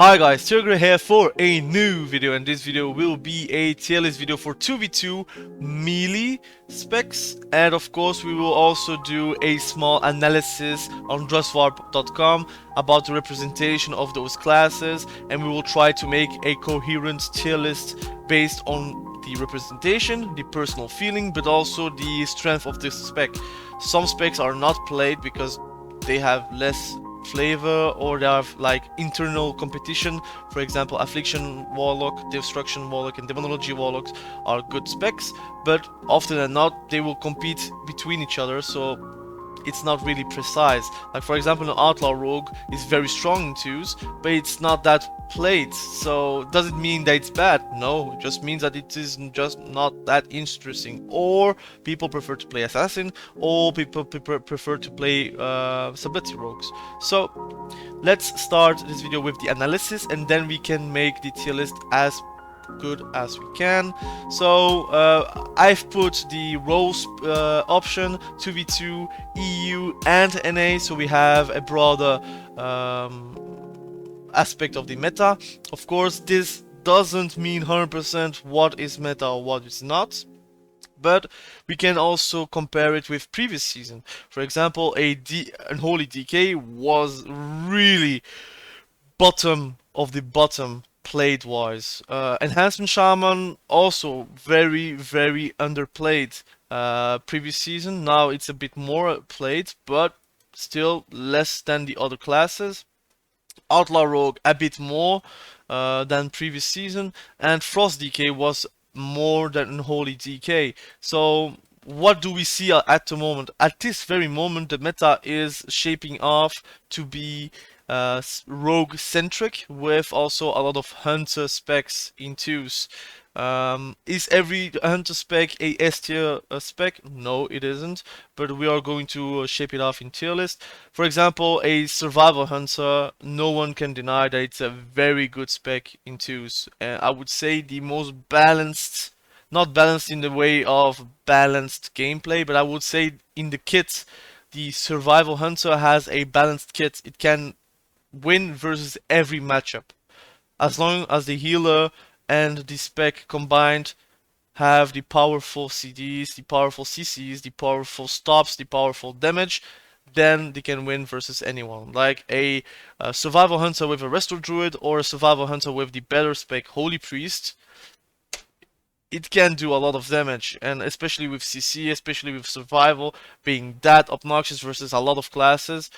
Hi guys, Tigre here for a new video, and this video will be a tier list video for 2v2 melee specs, and of course we will also do a small analysis on justwarp.com about the representation of those classes, and we will try to make a coherent tier list based on the representation, the personal feeling, but also the strength of this spec. Some specs are not played because they have less flavor, or they have like internal competition. For example, affliction warlock, destruction warlock, and demonology warlocks are good specs, but often than not they will compete between each other, so it's not really precise. Like for example, an Outlaw Rogue is very strong in twos, but it's not that played. So does it mean that it's bad? No, it just means that it is just not that interesting. Or people prefer to play Assassin, or people prefer to play Subletty Rogues. So let's start this video with the analysis, and then we can make the tier list as good as we can. So I've put the roles option 2v2 EU and NA, so we have a broader aspect of the meta. Of course, this doesn't mean 100% what is meta or what is not, but we can also compare it with previous season. For example, Unholy Dk was really bottom of the bottom played wise. Enhancement Shaman also very underplayed previous season. Now it's a bit more played, but still less than the other classes. Outlaw Rogue a bit more than previous season, and Frost DK was more than Unholy Dk. So what do we see at the moment? At this very moment, the meta is shaping off to be rogue centric, with also a lot of hunter specs in twos. Is every hunter spec a S tier spec? No, it isn't, but we are going to shape it off in tier list. For example, a survival hunter, no one can deny that it's a very good spec in twos. I would say the most balanced, not balanced in the way of balanced gameplay, but I would say in the kit, the survival hunter has a balanced kit. It can win versus every matchup, as long as the healer and the spec combined have the powerful CDs, the powerful CCs, the powerful stops, the powerful damage, then they can win versus anyone. Like a survival hunter with a resto druid, or a survival hunter with the better spec holy priest, it can do a lot of damage, and especially with CC, especially with survival being that obnoxious versus a lot of classes,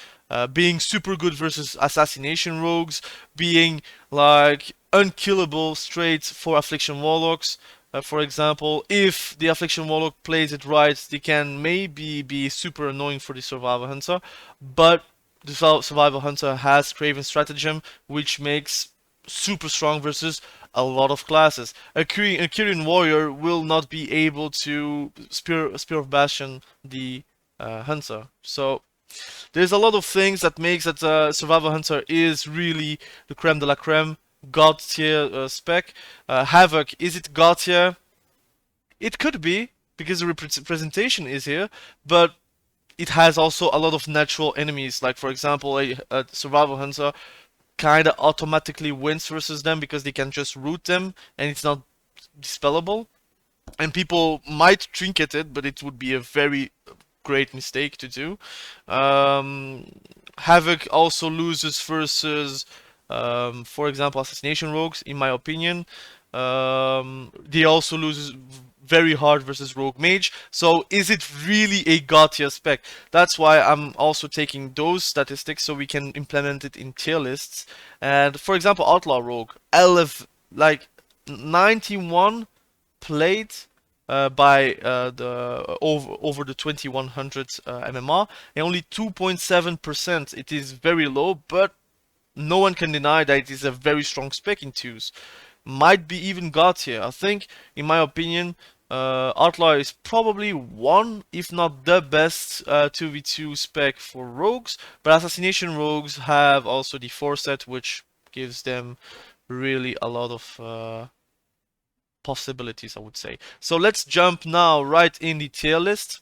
being super good versus assassination rogues, being like unkillable straight for affliction warlocks. For example, if the affliction warlock plays it right, they can maybe be super annoying for the survival hunter, but the survival hunter has Craven stratagem, which makes super strong versus a lot of classes. A Kyrian warrior will not be able to Spear of Bastion the hunter. So there's a lot of things that makes that survival hunter is really the creme de la creme, god tier spec. HAVOC, is it god tier? It could be, because the representation is here, but it has also a lot of natural enemies. Like for example, a survival hunter kind of automatically wins versus them because they can just root them and it's not dispellable. And people might trinket it, but it would be a very great mistake to do. HAVOC also loses versus, for example, Assassination Rogues, in my opinion. They also lose very hard versus Rogue Mage. So is it really a god tier spec? That's why I'm also taking those statistics so we can implement it in tier lists. And for example, Outlaw Rogue, like 91 played by the over the 2100 MMR, and only 2.7%. It is very low, but no one can deny that it is a very strong spec in twos. Might be even god tier. I think, in my opinion, Outlaw is probably one, if not the best 2v2 spec for rogues, but Assassination Rogues have also the foresight, which gives them really a lot of possibilities, I would say. So let's jump now right in the tier list.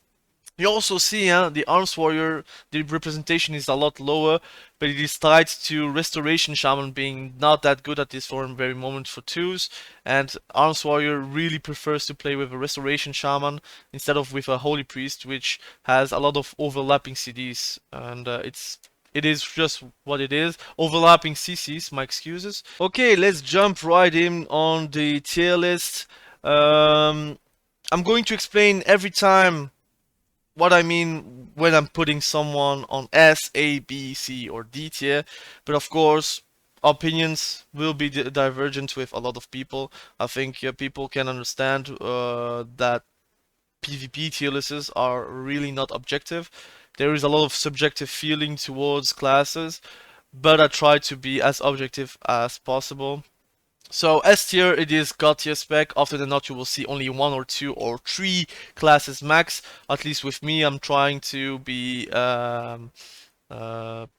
You also see the Arms Warrior, the representation is a lot lower, but it is tied to Restoration Shaman being not that good at this very moment for twos, and Arms Warrior really prefers to play with a Restoration Shaman instead of with a Holy Priest, which has a lot of overlapping CDs, and it is just what it is. Overlapping CCs, my excuses. Okay, let's jump right in on the tier list. I'm going to explain every time what I mean when I'm putting someone on S, A, B, C, or D tier, but of course, opinions will be divergent with a lot of people. I think people can understand that PvP tier lists are really not objective. There is a lot of subjective feeling towards classes, but I try to be as objective as possible. So S tier, it is God tier spec. Often than not, you will see only 1 or 2 or 3 classes max. At least with me, I'm trying to be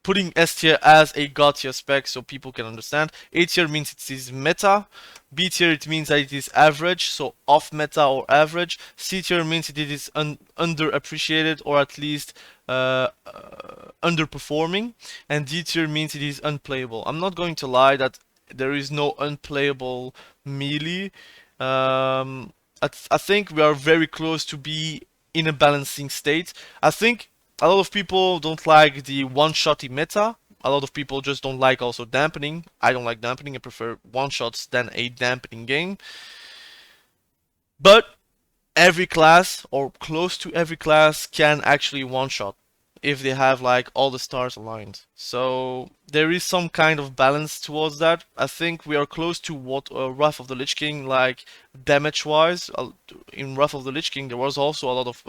putting S tier as a God tier spec so people can understand. A tier means it is meta. B tier, it means that it is average, so off meta or average. C tier means that it is underappreciated or at least underperforming. And D tier means it is unplayable. I'm not going to lie that there is no unplayable melee. I think we are very close to be in a balancing state. I think a lot of people don't like the one-shotty meta. A lot of people just don't like also dampening. I don't like dampening. I prefer one-shots than a dampening game. But every class, or close to every class, can actually one-shot if they have like all the stars aligned. So there is some kind of balance towards that. I think we are close to what Wrath of the Lich King, like damage wise. In Wrath of the Lich King there was also a lot of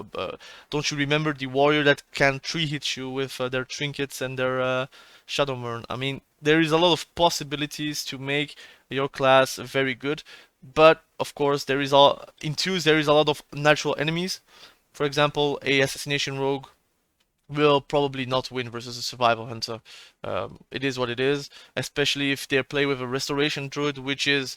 don't you remember the warrior that can 3-hit you with their trinkets and their Shadowmurn? I mean, there is a lot of possibilities to make your class very good, but of course there is in twos there is a lot of natural enemies. For example, a Assassination Rogue will probably not win versus a survival hunter. It is what it is, especially if they play with a restoration druid, which is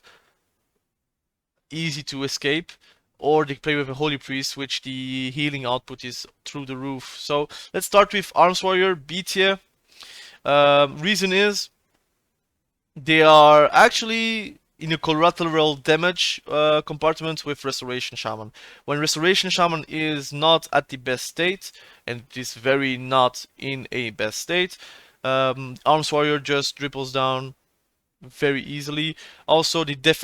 easy to escape, or they play with a holy priest, which the healing output is through the roof. So let's start with Arms Warrior, B tier. Reason is they are actually in a collateral damage compartment with Restoration Shaman. When Restoration Shaman is not at the best state, and it is very not in a best state, Arms Warrior just dribbles down very easily. Also, the Death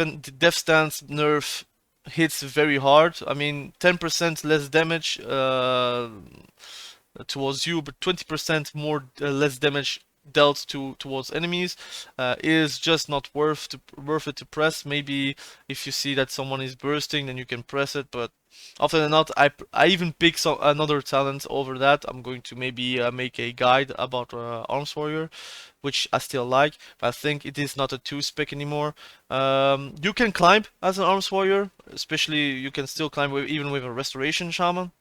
Stance nerf hits very hard. I mean, 10% less damage towards you, but 20% more less damage dealt towards enemies is just not worth it to press. Maybe if you see that someone is bursting, then you can press it, but often than not, I even pick another talent over that. I'm going to maybe make a guide about Arms Warrior, which I still like, but I think it is not a 2 spec anymore. You can climb as an Arms Warrior, especially you can still climb even with a Restoration Shaman.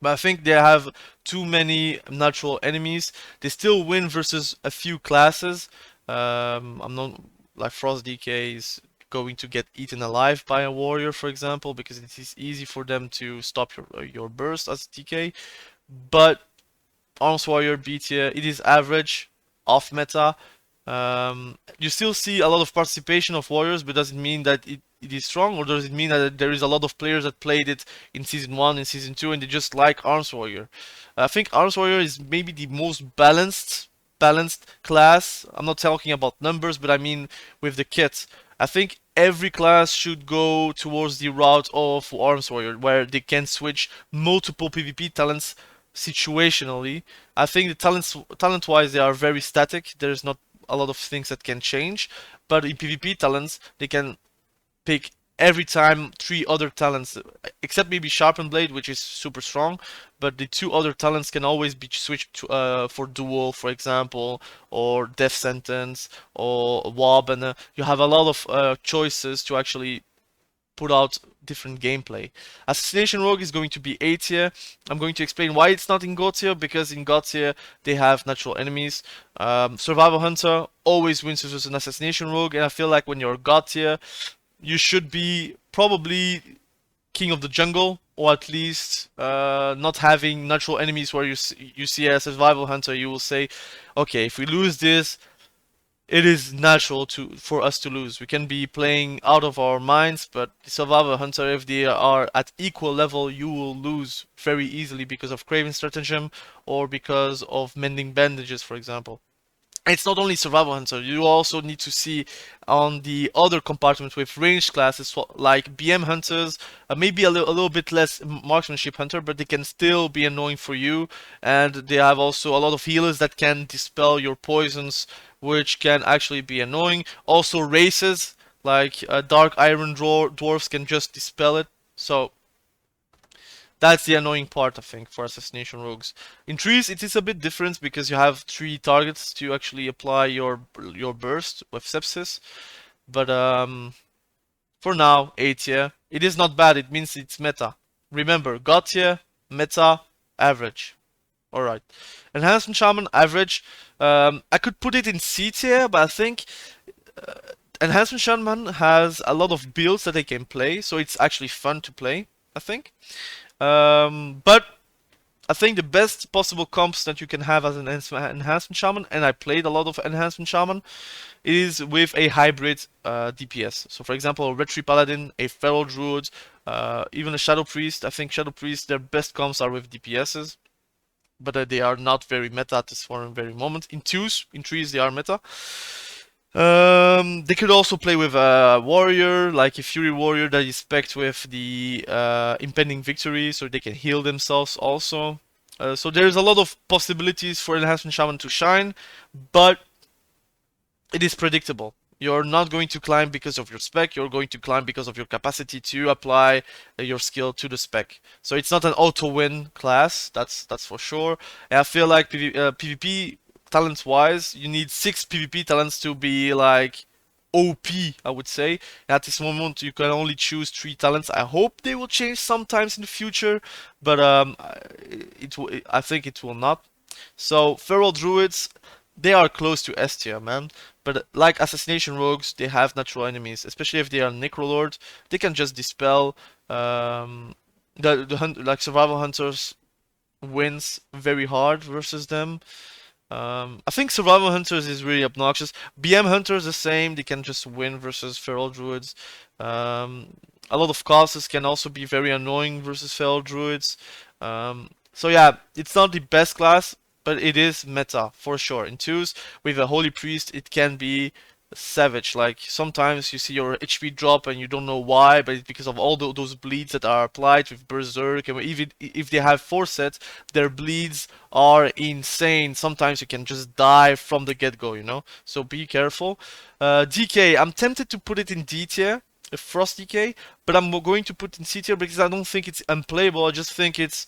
But I think they have too many natural enemies. They still win versus a few classes. I'm not like Frost DK is going to get eaten alive by a warrior, for example, because it is easy for them to stop your burst as DK. But Arms Warrior B tier, it is average, off meta. You still see a lot of participation of warriors, but does it mean that it is strong, or does it mean that there is a lot of players that played it in Season 1 and Season 2 and they just like Arms Warrior? I think Arms Warrior is maybe the most balanced class. I'm not talking about numbers, but I mean with the kit. I think every class should go towards the route of Arms Warrior, where they can switch multiple PvP talents situationally. I think the talent-wise, they are very static. There's not a lot of things that can change, but in PvP talents, they can pick every time 3 other talents, except maybe Sharpened Blade, which is super strong, but the 2 other talents can always be switched to, for Duel, for example, or Death Sentence, or Wob, and you have a lot of choices to actually put out different gameplay. Assassination Rogue is going to be A tier. I'm going to explain why it's not in God tier, because in God tier they have natural enemies. Survival Hunter always wins versus an Assassination Rogue, and I feel like when you're God tier, you should be probably King of the Jungle, or at least not having natural enemies where you see as a survival hunter, you will say, okay, if we lose this, it is natural for us to lose. We can be playing out of our minds, but the survival hunter, if they are at equal level, you will lose very easily because of craving stratagem or because of mending bandages, for example. It's not only survival hunter, you also need to see on the other compartment with ranged classes like BM hunters, maybe a little bit less marksmanship hunter, but they can still be annoying for you, and they have also a lot of healers that can dispel your poisons, which can actually be annoying. Also races like dark iron dwarfs can just dispel it, so that's the annoying part, I think, for Assassination Rogues. In trees, it is a bit different because you have 3 targets to actually apply your burst with sepsis. But for now, A tier. It is not bad, it means it's meta. Remember, God tier, meta, average. Alright. Enhancement Shaman, average. I could put it in C tier, but I think Enhancement Shaman has a lot of builds that they can play, so it's actually fun to play, I think. But I think the best possible comps that you can have as an Enhancement Shaman, and I played a lot of Enhancement Shaman, is with a hybrid DPS. So for example, a Retri paladin, a feral druid, even a shadow priest. I think shadow priests, their best comps are with DPSs, but they are not very meta at this very moment. In twos, in threes, they are meta. They could also play with a warrior, like a fury warrior that is specced with the impending victory, so they can heal themselves also. So there's a lot of possibilities for Enhancement Shaman to shine, but it is predictable. You're not going to climb because of your spec, you're going to climb because of your capacity to apply your skill to the spec. So it's not an auto-win class, that's for sure. And I feel like PvP talents wise, you need 6 PvP talents to be like OP, I would say. At this moment, you can only choose 3 talents. I hope they will change sometimes in the future, but I think it will not. So feral druids, they are close to S tier, man. But like assassination rogues, they have natural enemies, especially if they are necrolord. They can just dispel. Like survival hunters wins very hard versus them. I think survival hunters is really obnoxious. BM hunters the same; they can just win versus feral druids. A lot of classes can also be very annoying versus feral druids. So yeah, it's not the best class, but it is meta for sure. In twos, with a holy priest, it can be savage. Like sometimes you see your HP drop and you don't know why, but it's because of all those bleeds that are applied with berserk, and even if they have foresight, their bleeds are insane. Sometimes you can just die from the get-go, you know. So be careful. DK, I'm tempted to put it in D tier, Frost DK, but I'm going to put in C tier because I don't think it's unplayable. I just think it's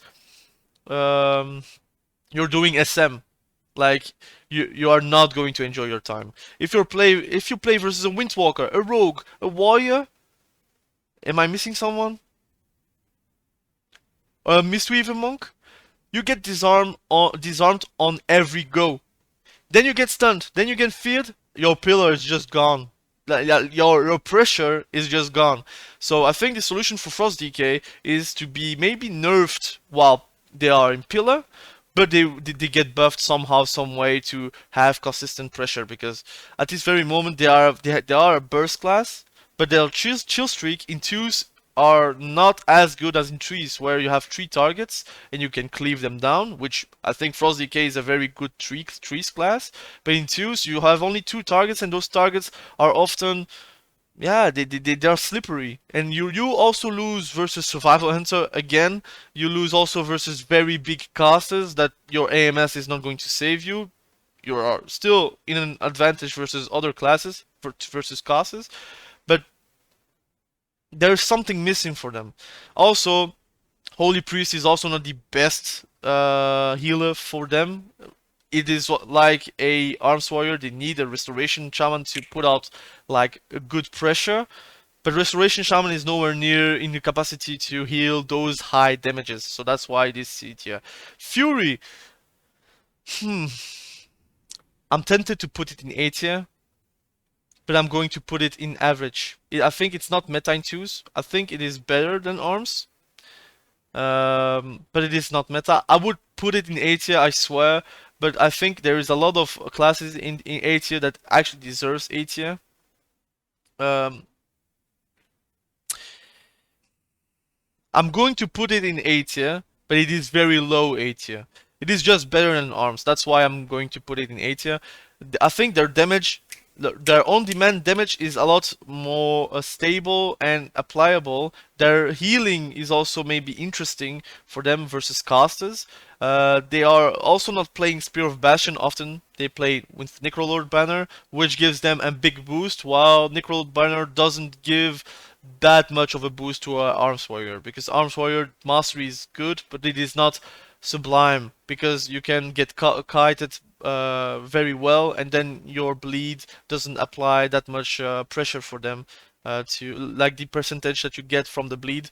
you're doing SM. Like you are not going to enjoy your time. If you play versus a Windwalker, a rogue, a warrior, am I missing someone? A mistweaver monk, you get disarmed on every go. Then you get stunned. Then you get feared. Your pillar is just gone. Your pressure is just gone. So I think the solution for Frost DK is to be maybe nerfed while they are in pillar, but they get buffed somehow, some way to have consistent pressure, because at this very moment they are a burst class, but their chill streak in twos are not as good as in trees, where you have 3 targets and you can cleave them down, which I think Frost DK is a very good trees class. But in twos you have only 2 targets, and those targets are often, yeah, they're slippery, and you also lose versus survival hunter again. You lose also versus very big casters that your AMS is not going to save you. You are still in an advantage versus other classes versus casters, but there's something missing for them. Also, Holy Priest is also not the best healer for them. It is like a arms warrior. They need a restoration shaman to put out like a good pressure, but restoration shaman is nowhere near in the capacity to heal those high damages. So that's why this C tier. Fury. Hmm. I'm tempted to put it in A tier, but I'm going to put it in average. I think it's not meta in twos. I think it is better than arms, But it is not meta. I would put it in A tier, I swear. But I think there is a lot of classes in A tier that actually deserves A tier. Um, I'm going to put it in A tier, but it is very low A tier. It is just better than arms. That's why I'm going to put it in A tier. I think their damage, their on-demand damage is a lot more stable and applicable. Their healing is also maybe interesting for them versus casters. They are also not playing Spear of Bastion often. They play with Necrolord Banner, which gives them a big boost, while Necrolord Banner doesn't give that much of a boost to Arms Warrior, because Arms Warrior mastery is good, but it is not sublime, because you can get kited very well, and then your bleed doesn't apply that much pressure for them to, like, the percentage that you get from the bleed,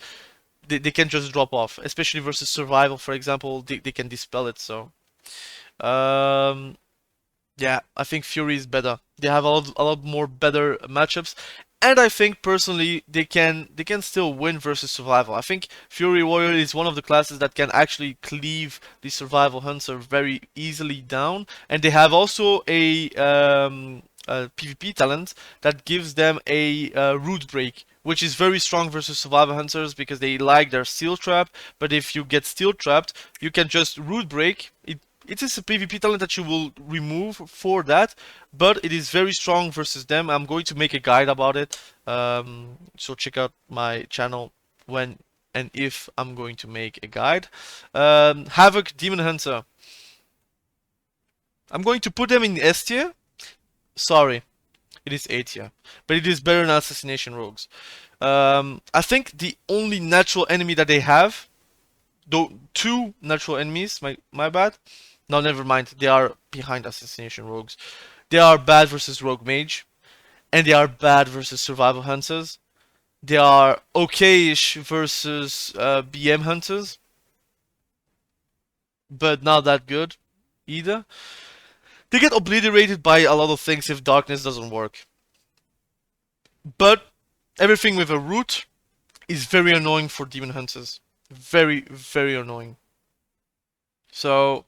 they can just drop off, especially versus survival, for example. They can dispel it. So yeah, I think Fury is better. They have a lot more better matchups, and I think personally they can still win versus survival. I think Fury Warrior is one of the classes that can actually cleave the survival hunter very easily down, and they have also a PvP talent that gives them a root break, which is very strong versus survival hunters because they like their steel trap. But if you get steel trapped, you can just root break. It is a PvP talent that you will remove for that, but it is very strong versus them. I'm going to make a guide about it, so check out my channel when and if I'm going to make a guide. HAVOC Demon Hunter. I'm going to put them in S tier. Sorry, it is A tier, but it is better than Assassination Rogues. I think the only natural enemy that they have, though, two natural enemies, my bad. No, never mind. They are behind Assassination Rogues. They are bad versus Rogue Mage, and they are bad versus Survival Hunters. They are okay-ish versus BM Hunters, but not that good either. They get obliterated by a lot of things if Darkness doesn't work. But everything with a root is very annoying for Demon Hunters. Very, very annoying. So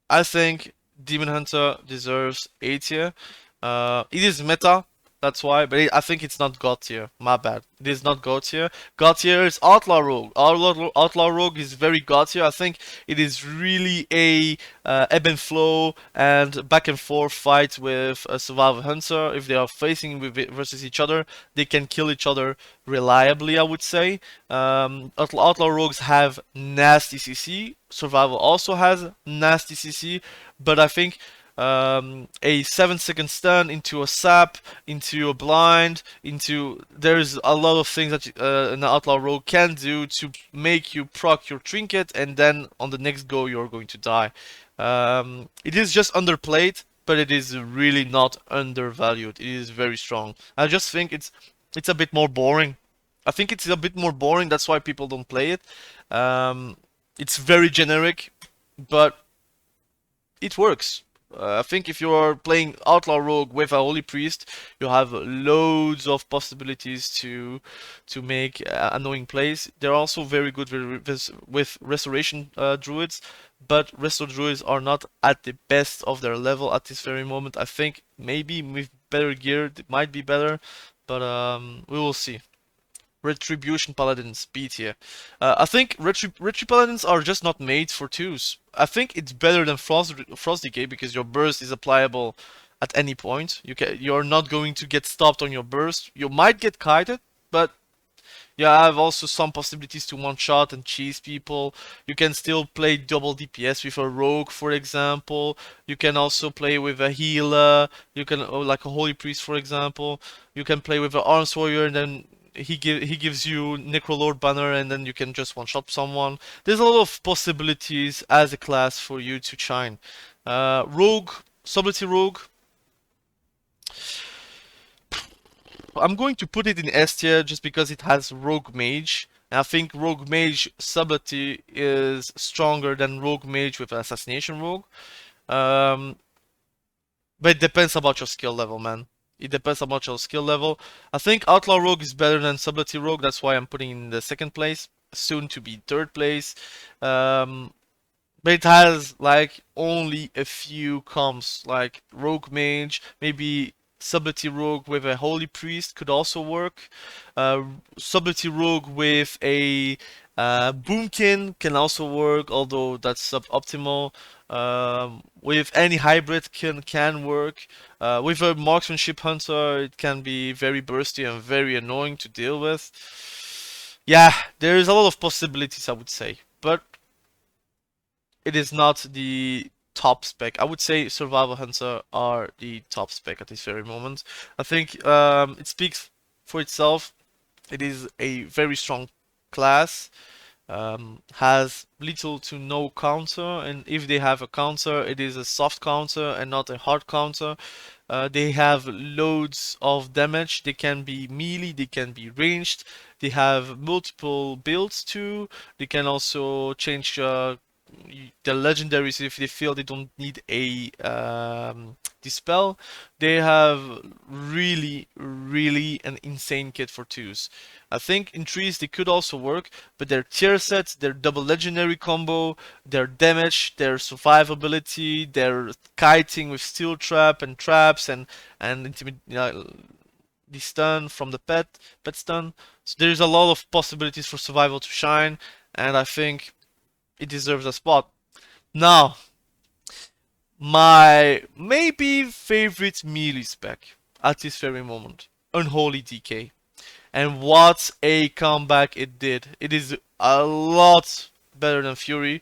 I think Demon Hunter deserves A tier. It is meta, that's why, but I think it's not God tier. My bad. It is not God tier. God tier is Outlaw Rogue. Outlaw Rogue is very God tier. I think it is really a ebb and flow and back and forth fight with a survival hunter. If they are facing versus each other, they can kill each other reliably, I would say. Outlaw Rogues have nasty CC. Survival also has nasty CC, but I think a 7-second stun into a sap, into a blind, there's a lot of things that an Outlaw Rogue can do to make you proc your trinket, and then on the next go you're going to die. It is just underplayed, but it is really not undervalued. It is very strong. I just think it's a bit more boring. I think it's a bit more boring. That's why people don't play it. It's very generic, but it works. I think if you are playing Outlaw Rogue with a Holy Priest, you have loads of possibilities to make annoying plays. They're also very good with Restoration Druids, but Resto Druids are not at the best of their level at this very moment. I think maybe with better gear it might be better, but we will see. Retribution Paladins, B tier. I think Retri Paladins are just not made for twos. I think it's better than Frost Decay because your burst is applicable at any point. You're not going to get stopped on your burst. You might get kited, but you have also some possibilities to one-shot and cheese people. You can still play double DPS with a rogue, for example. You can also play with a healer. You can, like a Holy Priest, for example. You can play with an Arms Warrior, and then he gives you Necrolord Banner, and then you can just one-shot someone. There's a lot of possibilities as a class for you to shine. Rogue, Subtlety Rogue. I'm going to put it in S tier just because it has Rogue Mage. And I think Rogue Mage Subtlety is stronger than Rogue Mage with Assassination Rogue. But it depends about your skill level, man. It depends about your skill level. I think Outlaw Rogue is better than Subtlety Rogue. That's why I'm putting in the second place. soon to be third place. Um, but it has like only a few comps, like Rogue Mage, maybe Subtlety Rogue with a Holy Priest could also work. Subtlety Rogue with a Boomkin can also work, although that's suboptimal. With any hybrid can work. With a Marksmanship Hunter, it can be very bursty and very annoying to deal with. Yeah, there is a lot of possibilities, I would say, but it is not the top spec. I would say Survival Hunter are the top spec at this very moment. I think it speaks for itself. It is a very strong class. Has little to no counter, and if they have a counter, it is a soft counter and not a hard counter. They have loads of damage. They can be melee, they can be ranged. They have multiple builds too. They can also change the legendaries if they feel they don't need a dispel. They have really an insane kit for twos. I think in threes they could also work, but their tier sets, their double legendary combo, their damage, their survivability, their kiting with steel trap and traps and the stun from the pet stun. So there's a lot of possibilities for survival to shine, and I think it deserves a spot. Now, my maybe favorite melee spec at this very moment, Unholy Dk. And what a comeback it did. It is a lot better than Fury,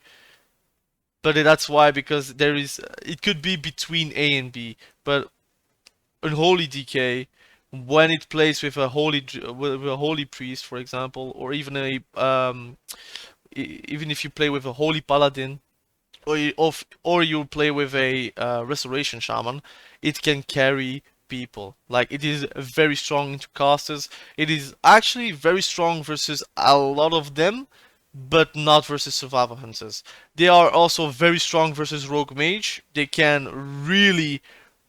but that's why, because there is it could be between A and B, but Unholy Dk, when it plays with a holy priest, for example, or even even if you play with a holy paladin, or you play with a restoration shaman, it can carry people. Like, it is very strong into casters. It is actually very strong versus a lot of them, but not versus survival hunters. They are also very strong versus rogue mage. They can really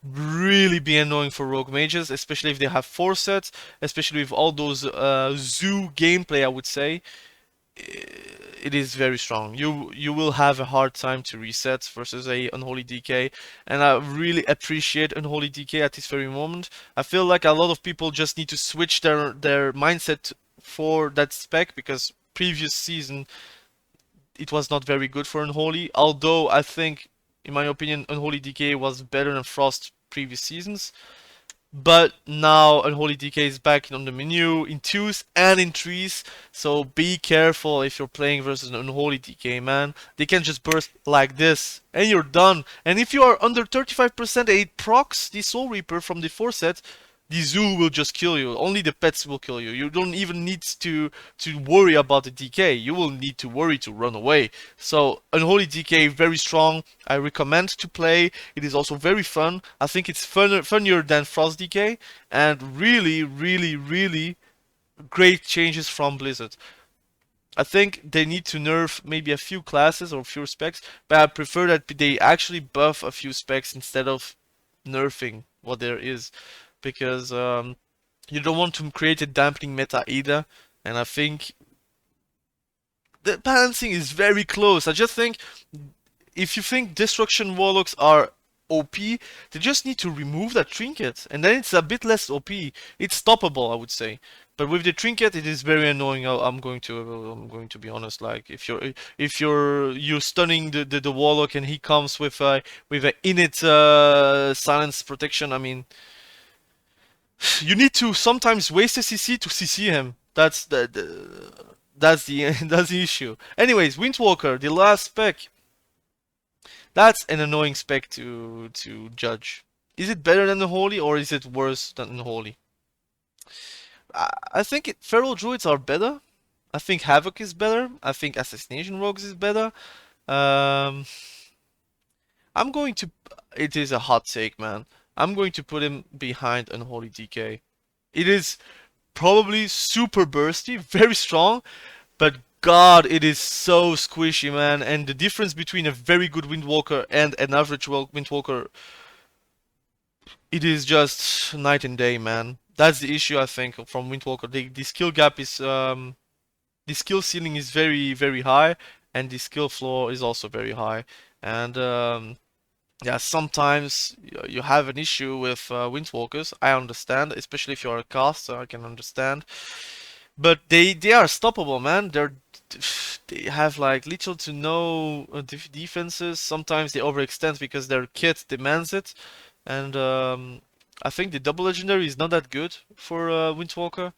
be annoying for rogue mages, especially if they have 4 sets, especially with all those zoo gameplay, I would say. It is very strong. You will have a hard time to reset versus a Unholy Dk, and I really appreciate Unholy Dk at this very moment. I feel like a lot of people just need to switch their mindset for that spec, because previous season it was not very good for Unholy, although I think, in my opinion, Unholy Dk was better than Frost previous seasons. But now Unholy Dk is back on the menu in twos and in threes, so be careful if you're playing versus an Unholy Dk, man. They can just burst like this, and you're done. And if you are under 35%, it procs the Soul Reaper from the 4 set, the zoo will just kill you. Only the pets will kill you. You don't even need to worry about the DK. You will need to worry to run away. So Unholy DK, very strong. I recommend to play. It is also very fun. I think it's funnier than Frost DK, and really great changes from Blizzard. I think they need to nerf maybe a few classes or few specs, but I prefer that they actually buff a few specs instead of nerfing what there is, because you don't want to create a dampening meta either. And I think the balancing is very close. I just think if you think destruction warlocks are OP, they just need to remove that trinket, and then it's a bit less OP. It's stoppable, I would say. But with the trinket, it is very annoying. I'm going to be honest. Like, if you're stunning the warlock and he comes with a innate silence protection, I mean, you need to sometimes waste a CC to CC him. That's the that's the issue. Anyways, Windwalker, the last spec. That's an annoying spec to judge. Is it better than the Holy, or is it worse than the Holy? I think Feral Druids are better. I think HAVOC is better. I think Assassination Rogues is better. Um, I'm going to. It is a hot take, man. I'm going to put him behind Unholy Dk. It is probably super bursty, very strong, but God, it is so squishy, man. And the difference between a very good Windwalker and an average Windwalker, it is just night and day, man. That's the issue, I think, from Windwalker. The skill gap is the skill ceiling is very, very high, and the skill floor is also very high. And yeah, sometimes you have an issue with Windwalkers. I understand, especially if you're a caster, I can understand. But they are stoppable, man. They have like little to no defenses. Sometimes they overextend because their kit demands it, and I think the double legendary is not that good for Windwalker.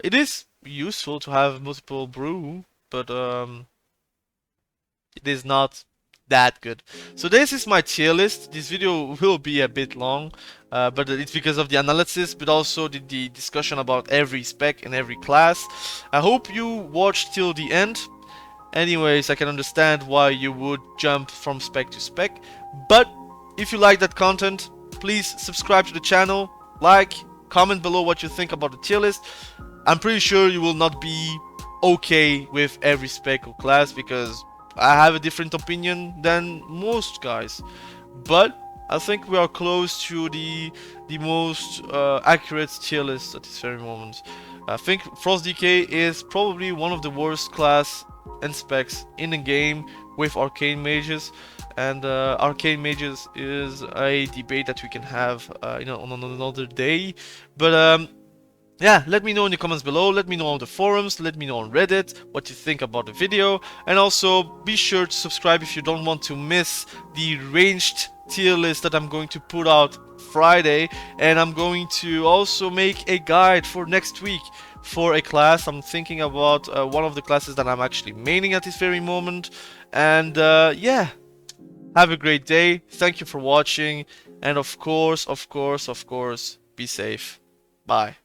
It is useful to have multiple brew, but it is not that good. So this is my tier list. This video will be a bit long, but it's because of the analysis, but also the discussion about every spec and every class. I hope you watched till the end. Anyways, I can understand why you would jump from spec to spec, but if you like that content, please subscribe to the channel, like, comment below what you think about the tier list. I'm pretty sure you will not be okay with every spec or class because I have a different opinion than most guys, but I think we are close to the most accurate tier list at this very moment. I think Frost DK is probably one of the worst class and specs in the game with arcane mages, and arcane mages is a debate that we can have on another day. But yeah, let me know in the comments below, let me know on the forums, let me know on Reddit what you think about the video, and also be sure to subscribe if you don't want to miss the ranged tier list that I'm going to put out Friday, and I'm going to also make a guide for next week for a class. I'm thinking about one of the classes that I'm actually maining at this very moment, and yeah, have a great day, thank you for watching, and of course, be safe. Bye.